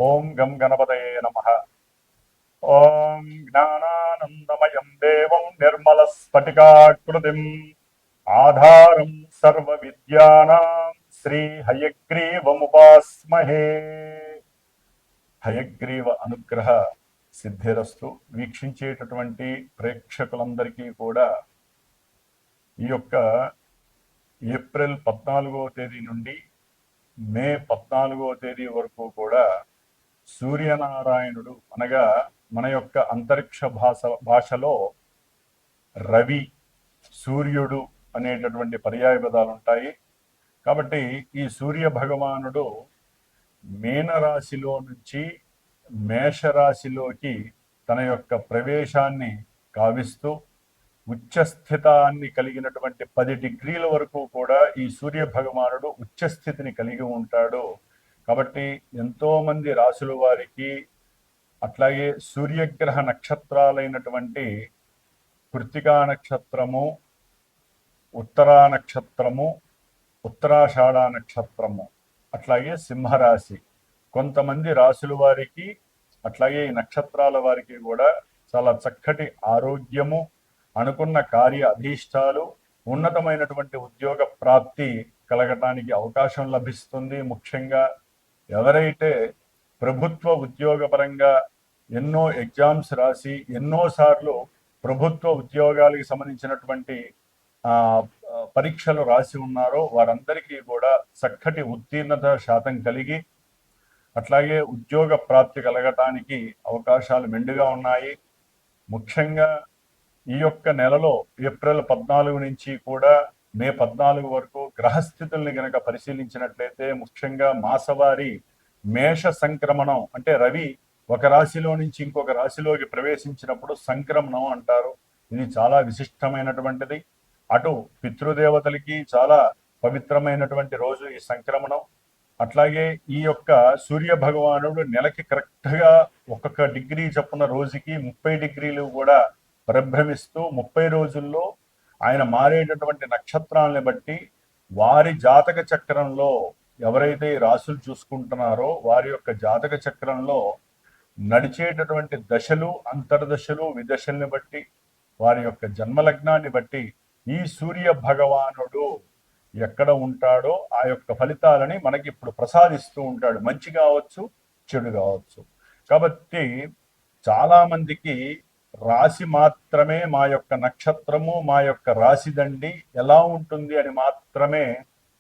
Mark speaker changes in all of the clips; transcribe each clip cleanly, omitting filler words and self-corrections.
Speaker 1: ఓం గం గణపతయే నమః. ఓం జ్ఞానానందమయం దేవం నిర్మలస్ఫటికాకృతిం ఆధారం సర్వ విద్యానాం శ్రీ హయగ్రీవముపాస్మహే. హయగ్రీవ అనుగ్రహ సిద్ధిరస్తు. వీక్షించేటటువంటి ప్రేక్షకులందరికీ కూడా ఈ యొక్క ఏప్రిల్ 14వ తేదీ నుండి మే 14వ తేదీ వరకు కూడా సూర్యనారాయణుడు అనగా మన యొక్క అంతరిక్ష భాషలో రవి, సూర్యుడు అనేటటువంటి పర్యాయ పదాలు ఉంటాయి. కాబట్టి ఈ సూర్య భగవానుడు మీనరాశిలో నుంచి మేషరాశిలోకి తన యొక్క ప్రవేశాన్ని కావిస్తూ ఉచ్చస్థితాన్ని కలిగినటువంటి 10 డిగ్రీల వరకు కూడా ఈ సూర్య భగవానుడు ఉచ్చస్థితిని కలిగి ఉంటాడు. కాబట్టి ఎంతో మంది రాశుల వారికి, అట్లాగే సూర్యగ్రహ నక్షత్రాలైనటువంటి కృత్తికా నక్షత్రము, ఉత్తరా నక్షత్రము, ఉత్తరాషాఢ నక్షత్రము, అట్లాగే సింహరాశి, కొంతమంది రాశుల వారికి అట్లాగే ఈ నక్షత్రాల వారికి కూడా చాలా చక్కటి ఆరోగ్యము, అనుకున్న కార్య అధీష్టాలు, ఉన్నతమైనటువంటి ఉద్యోగ ప్రాప్తి కలగటానికి అవకాశం లభిస్తుంది. ముఖ్యంగా ఎవరైతే ప్రభుత్వ ఉద్యోగపరంగా ఎన్నో ఎగ్జామ్స్ రాసి ఎన్నోసార్లు ప్రభుత్వ ఉద్యోగాలకు సంబంధించినటువంటి పరీక్షలు రాసి ఉన్నారో వారందరికీ కూడా చక్కటి ఉత్తీర్ణత శాతం కలిగి అట్లాగే ఉద్యోగ ప్రాప్తి కలగటానికి అవకాశాలు మెండుగా ఉన్నాయి. ముఖ్యంగా ఈ యొక్క నెలలో ఏప్రిల్ 14 నుంచి కూడా మే 14 వరకు గ్రహస్థితుల్ని గనక పరిశీలించినట్లయితే ముఖ్యంగా మాసవారి మేష సంక్రమణం, అంటే రవి ఒక రాశిలో నుంచి ఇంకొక రాశిలోకి ప్రవేశించినప్పుడు సంక్రమణం అంటారు. ఇది చాలా విశిష్టమైనటువంటిది. అటు పితృదేవతలకి చాలా పవిత్రమైనటువంటి రోజు ఈ సంక్రమణం. అట్లాగే ఈ యొక్క సూర్య భగవానుడు నెలకి కరెక్ట్గా ఒక్కొక్క డిగ్రీ చొప్పున రోజుకి 30 డిగ్రీలు కూడా పరిభ్రమిస్తూ 30 రోజుల్లో ఆయన మారేటటువంటి నక్షత్రాలని బట్టి వారి జాతక చక్రంలో ఎవరైతే రాసులు చూసుకుంటున్నారో వారి యొక్క జాతక చక్రంలో నడిచేటటువంటి దశలు, అంతర్దశలు, విదశల్ని బట్టి వారి యొక్క జన్మలగ్నాన్ని బట్టి ఈ సూర్య భగవానుడు ఎక్కడ ఉంటాడో ఆ యొక్క ఫలితాలని మనకి ఇప్పుడు ప్రసాదిస్తూ ఉంటాడు. మంచి కావచ్చు, చెడు కావచ్చు. కాబట్టి చాలా మందికి రాశి మాత్రమే, మా యొక్క నక్షత్రము, మా యొక్క రాశి దండి ఎలా ఉంటుంది అని మాత్రమే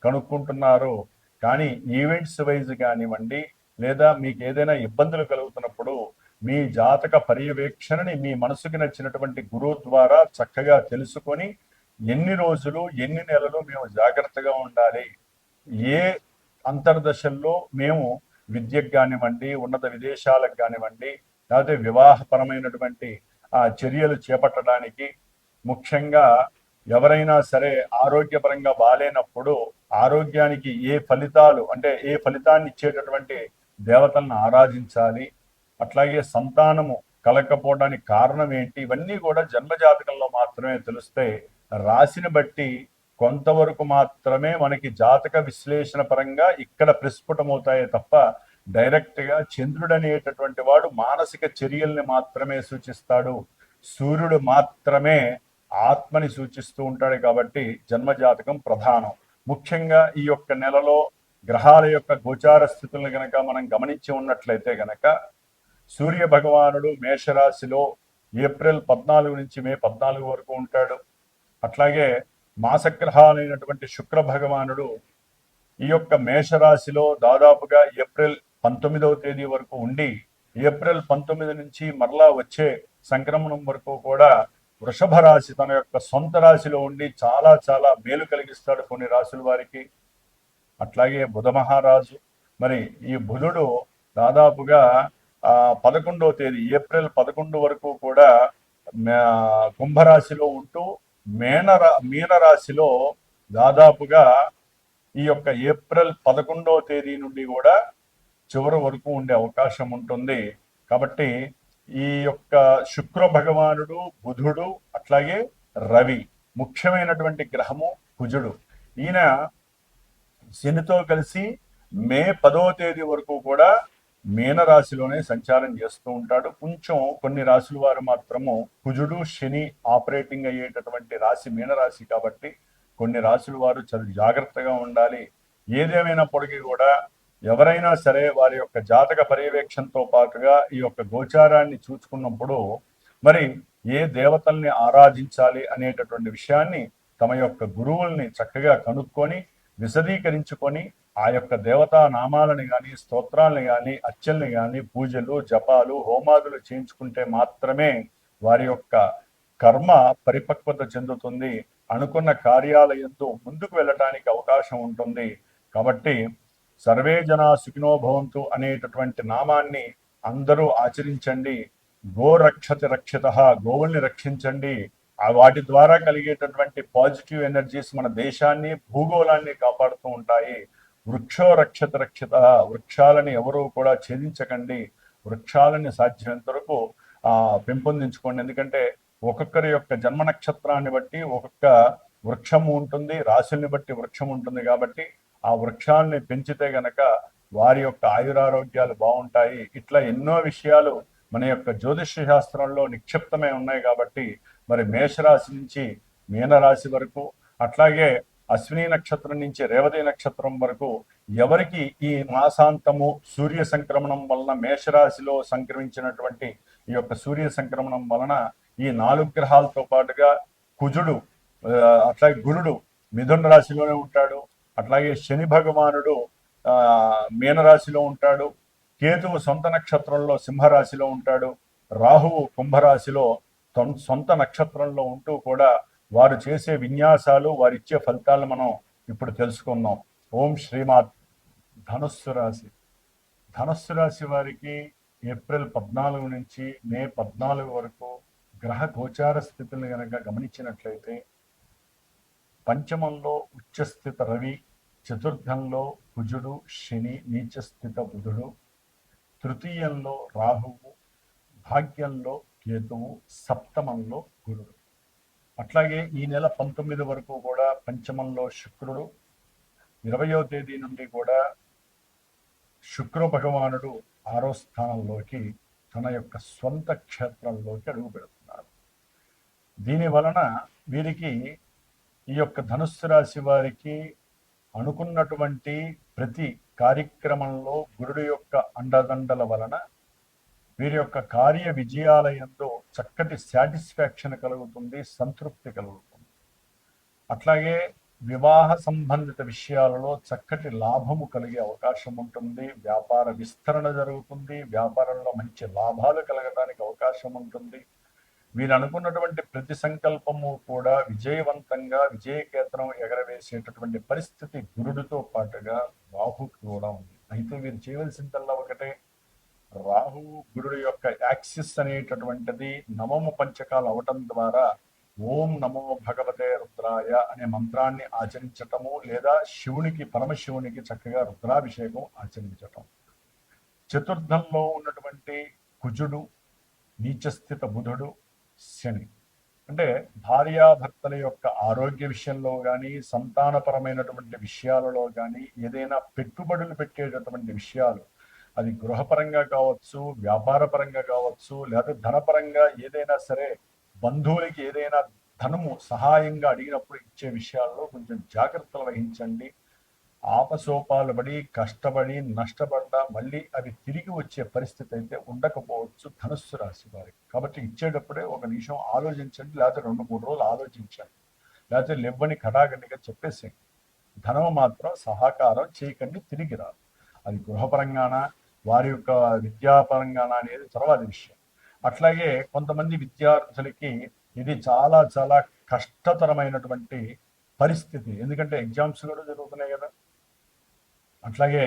Speaker 1: కనుక్కుంటున్నారు. కానీ ఈవెంట్స్ వైజ్ కానివ్వండి, లేదా మీకు ఏదైనా ఇబ్బందులు కలుగుతున్నప్పుడు మీ జాతక పర్యవేక్షణని మీ మనసుకి నచ్చినటువంటి గురువు ద్వారా చక్కగా తెలుసుకొని ఎన్ని రోజులు, ఎన్ని నెలలు మేము జాగ్రత్తగా ఉండాలి, ఏ అంతర్దశల్లో మేము విద్యకు కానివ్వండి, ఉన్నత విదేశాలకు కానివ్వండి, లేకపోతే వివాహపరమైనటువంటి చర్యలు చేపట్టడానికి, ముఖ్యంగా ఎవరైనా సరే ఆరోగ్యపరంగా బాలేనప్పుడు ఆరోగ్యానికి ఏ ఫలితాలు, అంటే ఏ ఫలితాన్ని ఇచ్చేటటువంటి దేవతలను ఆరాధించాలి, అట్లాగే సంతానము కలగకపోవడానికి కారణం ఏంటి, ఇవన్నీ కూడా జన్మజాతకంలో మాత్రమే తెలుస్తాయి. రాశిని బట్టి కొంతవరకు మాత్రమే మనకి జాతక విశ్లేషణ పరంగా ఇక్కడ ప్రస్ఫుటమవుతాయే తప్ప డైరెక్ట్గా చంద్రుడు అనేటటువంటి వాడు మానసిక చర్యల్ని మాత్రమే సూచిస్తాడు, సూర్యుడు మాత్రమే ఆత్మని సూచిస్తూ ఉంటాడు. కాబట్టి జన్మజాతకం ప్రధానం. ముఖ్యంగా ఈ యొక్క నెలలో గ్రహాల యొక్క గోచార స్థితులను గనక మనం గమనించి ఉన్నట్లయితే గనక సూర్య భగవానుడు మేషరాశిలో ఏప్రిల్ 14 నుంచి మే 14 వరకు ఉంటాడు. అట్లాగే మాసగ్రహాలైనటువంటి శుక్ర భగవానుడు ఈ యొక్క మేషరాశిలో దాదాపుగా ఏప్రిల్ 19వ తేదీ వరకు ఉండి ఏప్రిల్ 19 నుంచి మరలా వచ్చే సంక్రమణం వరకు కూడా వృషభ రాశి తన యొక్క సొంత రాశిలో ఉండి చాలా చాలా మేలు కలిగిస్తాడు కొన్ని రాశుల వారికి. అట్లాగే బుధ మహారాజు, మరి ఈ బుధుడు దాదాపుగా 11వ తేదీ ఏప్రిల్ 11 వరకు కూడా కుంభరాశిలో ఉంటూ మీనరాశిలో దాదాపుగా ఈ యొక్క ఏప్రిల్ 11వ తేదీ నుండి కూడా చివరి వరకు ఉండే అవకాశం ఉంటుంది. కాబట్టి ఈ యొక్క శుక్ర భగవానుడు, బుధుడు, అట్లాగే రవి, ముఖ్యమైనటువంటి గ్రహము కుజుడు. ఈయన శనితో కలిసి మే 10వ తేదీ వరకు కూడా మీనరాశిలోనే సంచారం చేస్తూ ఉంటాడు. కొంచెం కొన్ని రాశుల వారు మాత్రము కుజుడు శని ఆపరేటింగ్ అయ్యేటటువంటి రాశి మీనరాశి కాబట్టి కొన్ని రాశుల వారు చాలా జాగ్రత్తగా ఉండాలి. ఏదేమైనప్పటికీ కూడా ఎవరైనా సరే వారి యొక్క జాతక పర్యవేక్షణతో పాటుగా ఈ యొక్క గోచారాన్ని చూసుకున్నప్పుడు మరి ఏ దేవతల్ని ఆరాధించాలి అనేటటువంటి విషయాన్ని తమ యొక్క గురువుల్ని చక్కగా కనుక్కొని విశదీకరించుకొని ఆ యొక్క దేవతా నామాలని కానీ స్తోత్రాలని కానీ అర్చనని కానీ పూజలు జపాలు హోమాదులు చేయించుకుంటే మాత్రమే వారి యొక్క కర్మ పరిపక్వత చెందుతుంది. అనుకున్న కార్యాలయంతో ముందుకు వెళ్ళటానికి అవకాశం ఉంటుంది. కాబట్టి సర్వే జనా సుఖినో భవంతు అనేటటువంటి నామాన్ని అందరూ ఆచరించండి. గో రక్షతి రక్షిత, గోవుల్ని రక్షించండి. వాటి ద్వారా కలిగేటటువంటి పాజిటివ్ ఎనర్జీస్ మన దేశాన్ని భూగోళాన్ని కాపాడుతూ ఉంటాయి. వృక్షో రక్షత రక్షిత, వృక్షాలని ఎవరూ కూడా ఛేదించకండి. వృక్షాలని సాధ్యమైనంత వరకు పెంపొందించుకోండి. ఎందుకంటే ఒక్కొక్కరి యొక్క జన్మ నక్షత్రాన్ని బట్టి ఒక్కొక్క వృక్షము ఉంటుంది, రాశుల్ని బట్టి వృక్షం ఉంటుంది. కాబట్టి ఆ వృక్షాలని పెంచితే గనక వారి యొక్క ఆయురారోగ్యాలు బాగుంటాయి. ఇట్లా ఎన్నో విషయాలు మన యొక్క జ్యోతిష్య శాస్త్రంలో నిక్షిప్తమై ఉన్నాయి. కాబట్టి మరి మేషరాశి నుంచి మీనరాశి వరకు, అట్లాగే అశ్విని నక్షత్రం నుంచి రేవతి నక్షత్రం వరకు ఎవరికి ఈ మాసాంతము సూర్య సంక్రమణం వలన మేషరాశిలో సంక్రమించినటువంటి ఈ యొక్క సూర్య సంక్రమణం వలన ఈ 4 గ్రహాలతో పాటుగా కుజుడు అట్లాగే గురుడు మిథున రాశిలోనే ఉంటాడు. అట్లాగే శని భగవానుడు మీనరాశిలో ఉంటాడు. కేతువు సొంత నక్షత్రంలో సింహరాశిలో ఉంటాడు. రాహువు కుంభరాశిలో సొంత నక్షత్రంలో ఉంటూ కూడా వారు చేసే విన్యాసాలు వారిచ్చే ఫలితాలను మనం ఇప్పుడు తెలుసుకుందాం. ఓం శ్రీమాత్. ధనుస్సు రాశి. ధనుస్సు రాశి వారికి ఏప్రిల్ 14 నుంచి మే 14 వరకు గ్రహ గోచార స్థితులను కనుక గమనించినట్లయితే పంచమంలో ఉచ్చస్థిత రవి, చతుర్థంలో కుజుడు శని నీచస్థిత బుధుడు, తృతీయంలో రాహువు, భాగ్యంలో కేతువు, సప్తమంలో గురుడు. అట్లాగే ఈ నెల 19 వరకు కూడా పంచమంలో శుక్రుడు, 20వ తేదీ నుండి కూడా శుక్ర భగవానుడు 6వ స్థానంలోకి తన యొక్క స్వంత క్షేత్రంలోకి అడుగు పెడుతున్నారు. దీని వలన వీరికి ఈ యొక్క ధనుస్సు రాశి వారికి అనుకున్నటువంటి ప్రతి కార్యక్రమంలో గురుడు యొక్క అండదండల వలన వీరి యొక్క కార్య విజయాల యందు చక్కటి సాటిస్ఫాక్షన్ కలుగుతుంది, సంతృప్తి కలుగుతుంది. అట్లాగే వివాహ సంబంధిత విషయాలలో చక్కటి లాభము కలిగే అవకాశం ఉంటుంది. వ్యాపార విస్తరణ జరుగుతుంది. వ్యాపారంలో మంచి లాభాలు కలగడానికి అవకాశం ఉంటుంది. వీరు అనుకున్నటువంటి ప్రతి సంకల్పము కూడా విజయవంతంగా విజయకేతనం ఎగరవేసేటటువంటి పరిస్థితి గురుడితో పాటుగా రాహుకి కూడా ఉంది. అయితే వీరు చేయవలసిందల్లా ఒకటే, రాహు గురుడు యొక్క యాక్సిస్ అనేటటువంటిది నవమ పంచకాలు అవటం ద్వారా ఓం నమో భగవతే రుద్రాయ అనే మంత్రాన్ని ఆచరించటము, లేదా శివునికి పరమశివునికి చక్కగా రుద్రాభిషేకం ఆచరించటం. చతుర్థంలో ఉన్నటువంటి కుజుడు, నీచస్థిత బుధుడు, శని అంటే భార్యాభర్తల యొక్క ఆరోగ్య విషయంలో కానీ సంతానపరమైనటువంటి విషయాలలో కానీ ఏదైనా పెట్టుబడులు పెట్టేటటువంటి విషయాలు, అది గృహపరంగా కావచ్చు, వ్యాపారపరంగా కావచ్చు, లేదా ధనపరంగా ఏదైనా సరే బంధువులకి ఏదైనా ధనము సహాయంగా అడిగినప్పుడు ఇచ్చే విషయాల్లో కొంచెం జాగ్రత్తలు వహించండి. ఆపసోపాలు పడి కష్టపడి నష్టపడ్డా మళ్ళీ అవి తిరిగి వచ్చే పరిస్థితి అయితే ఉండకపోవచ్చు ధనుస్సు రాశి వారికి. కాబట్టి ఇచ్చేటప్పుడే ఒక నిమిషం ఆలోచించండి, లేకపోతే 2-3 రోజులు ఆలోచించండి, లేకపోతే లెవ్వని కటాగండిగా చెప్పేసేయండి. ధనం మాత్రం సహకారం చేయకండి, తిరిగి రాదు. అది గృహపరంగానా వారి యొక్క విద్యాపరంగానా అనేది తర్వాత విషయం. అట్లాగే కొంతమంది విద్యార్థులకి ఇది చాలా చాలా కష్టతరమైనటువంటి పరిస్థితి, ఎందుకంటే ఎగ్జామ్స్ కూడా జరుగుతున్నాయి కదా. అట్లాగే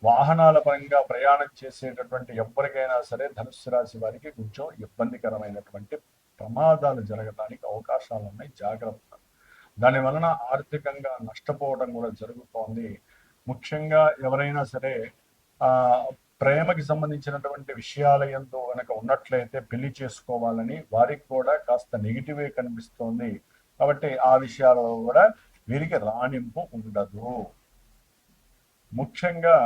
Speaker 1: వాహనాల పరంగా ప్రయాణం చేసేటటువంటి ఎవరికైనా సరే ధనుస్సు రాశి వారికి కొంచెం ఇబ్బందికరమైనటువంటి ప్రమాదాలు జరగడానికి అవకాశాలు ఉన్నాయి, జాగ్రత్త. దాని వలన ఆర్థికంగా నష్టపోవడం కూడా జరుగుతోంది. ముఖ్యంగా ఎవరైనా సరే ప్రేమకి సంబంధించినటువంటి విషయాల యందు కనుక ఉన్నట్లయితే పెళ్లి చేసుకోవాలని వారికి కూడా కాస్త నెగిటివే కనిపిస్తోంది. కాబట్టి ఆ విషయాలలో కూడా వీరికి రాణింపు ఉండదు. ముఖ్యంగా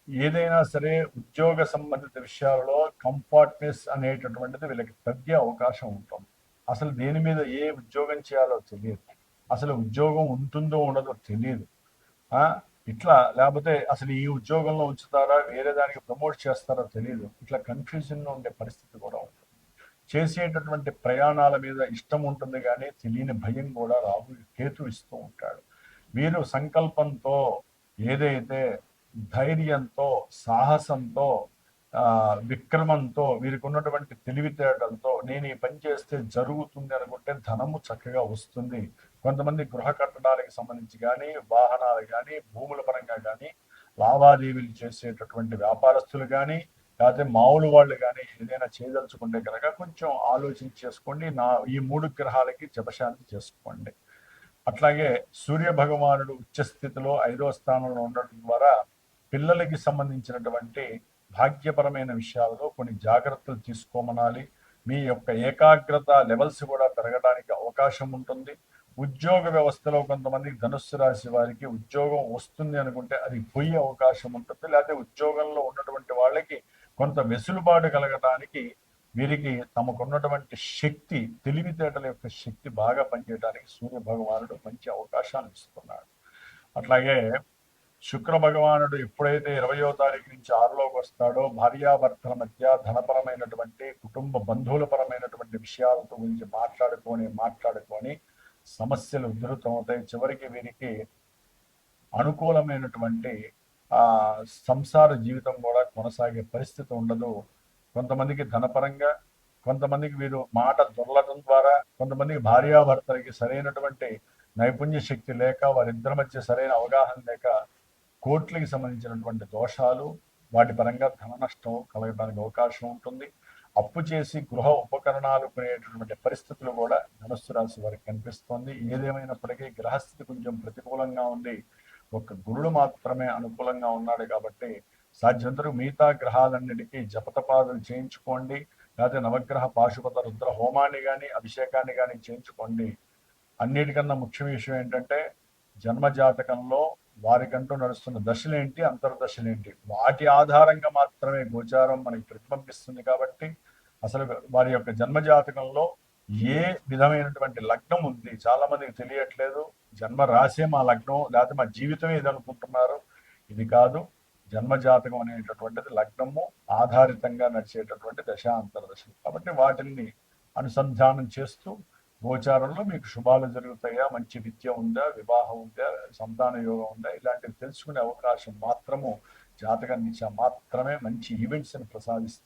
Speaker 1: ఏదైనా సరే ఉద్యోగ సంబంధిత విషయాలలో కంఫర్ట్నెస్ అనేటటువంటిది వీళ్ళకి తగ్గే అవకాశం ఉంటుంది. అసలు దేని మీద ఏ ఉద్యోగం చేయాలో తెలియదు, అసలు ఉద్యోగం ఉంటుందో ఉండదో తెలియదు. ఆ, ఇట్లా లేకపోతే అసలు ఈ ఉద్యోగంలో ఉంచుతారా వేరే దానికి ప్రమోట్ చేస్తారో తెలియదు. ఇట్లా కన్ఫ్యూజన్లో ఉండే పరిస్థితి కూడా ఉంటుంది. చేసేటటువంటి ప్రయాణాల మీద ఇష్టం ఉంటుంది కానీ తెలియని భయం కూడా రాహు కేతు ఇస్తూ ఉంటాడు. వీరు సంకల్పంతో ఏదైతే ధైర్యంతో సాహసంతో విక్రమంతో వీరికి ఉన్నటువంటి తెలివితేటలతో నేను ఈ పని చేస్తే జరుగుతుంది అనుకుంటే ధనము చక్కగా వస్తుంది. కొంతమంది గృహ కట్టడానికి సంబంధించి కానీ వాహనాలు కానీ భూముల పరంగా కానీ లావాదేవీలు చేసేటటువంటి వ్యాపారస్తులు కానీ లేకపోతే మామూలు వాళ్ళు కానీ ఏదైనా చేయదలుచుకుంటే కనుక కొంచెం ఆలోచించి చేసుకోండి. ఈ 3 గ్రహాలకి జపశాంతి చేసుకోండి. అట్లాగే సూర్య భగవానుడు ఉచ్చస్థితిలో 5వ స్థానంలో ఉండటం ద్వారా పిల్లలకి సంబంధించినటువంటి భాగ్యపరమైన విషయాలలో కొన్ని జాగ్రత్తలు తీసుకోమనాలి. మీ యొక్క ఏకాగ్రత లెవెల్స్ కూడా పెరగడానికి అవకాశం ఉంటుంది. ఉద్యోగ వ్యవస్థలో కొంతమందికి ధనుస్సు రాశి వారికి ఉద్యోగం వస్తుంది అనుకుంటే అది పోయే అవకాశం ఉంటుంది. లేకపోతే ఉద్యోగంలో ఉన్నటువంటి వాళ్ళకి కొంత వెసులుబాటు కలగటానికి వీరికి తమకున్నటువంటి శక్తి తెలివితేటల యొక్క శక్తి బాగా పనిచేయడానికి సూర్య భగవానుడు మంచి అవకాశాలు ఇస్తున్నాడు. అట్లాగే శుక్ర భగవానుడు ఎప్పుడైతే 20వ తారీఖు నుంచి 6లోకి వస్తాడో భార్యాభర్తల మధ్య ధనపరమైనటువంటి కుటుంబ బంధువుల పరమైనటువంటి విషయాలతో గురించి మాట్లాడుకొని సమస్యలు ఉధృతమవుతాయి. చివరికి వీరికి అనుకూలమైనటువంటి సంసార జీవితం కూడా కొనసాగే పరిస్థితి ఉండదు. కొంతమందికి ధనపరంగా, కొంతమందికి వీరు మాట దొరలటం ద్వారా, కొంతమందికి భార్యాభర్తలకి సరైనటువంటి నైపుణ్య శక్తి లేక వారిద్దరి మధ్య సరైన అవగాహన లేక కోర్టులకి సంబంధించినటువంటి దోషాలు వాటి పరంగా ధన నష్టం కలగడానికి అవకాశం ఉంటుంది. అప్పు చేసి గృహ ఉపకరణాలు కొనేటటువంటి పరిస్థితులు కూడా ధనుస్సు రాశి వారికి కనిపిస్తోంది. ఏదేమైనప్పటికీ గ్రహస్థితి కొంచెం ప్రతికూలంగా ఉంది. ఒక గురుడు మాత్రమే అనుకూలంగా ఉన్నాడు కాబట్టి సాధ్యంతరకు మిగతా గ్రహాలన్నిటికీ జపతపాదులు చేయించుకోండి. లేకపోతే నవగ్రహ పాశుపత రుద్ర హోమాన్ని కానీ అభిషేకాన్ని కానీ చేయించుకోండి. అన్నిటికన్నా ముఖ్య విషయం ఏంటంటే జన్మజాతకంలో వారికంటూ నడుస్తున్న దశలేంటి, అంతర్దశలేంటి, వాటి ఆధారంగా మాత్రమే గోచారం మనకి ప్రతిబింబిస్తుంది. కాబట్టి అసలు వారి యొక్క జన్మజాతకంలో ఏ విధమైనటువంటి లగ్నం ఉంది చాలా మందికి తెలియట్లేదు. జన్మ రాసే మా లగ్నం లేకపోతే మా జీవితమే ఇది అనుకుంటున్నారు. ఇది కాదు. జన్మజాతకం అనేటటువంటిది లగ్నము ఆధారితంగా నడిచేటటువంటి దశ అంతర్దశలు. కాబట్టి వాటిని అనుసంధానం చేస్తూ గోచారంలో మీకు శుభాలు జరుగుతాయా, మంచి విద్య ఉందా, వివాహం ఉందా, సంతాన యోగం ఉందా, ఇలాంటివి తెలుసుకునే అవకాశం మాత్రము జాతకం నుంచి మాత్రమే మంచి ఈవెంట్స్ని ప్రసాదిస్తుంది.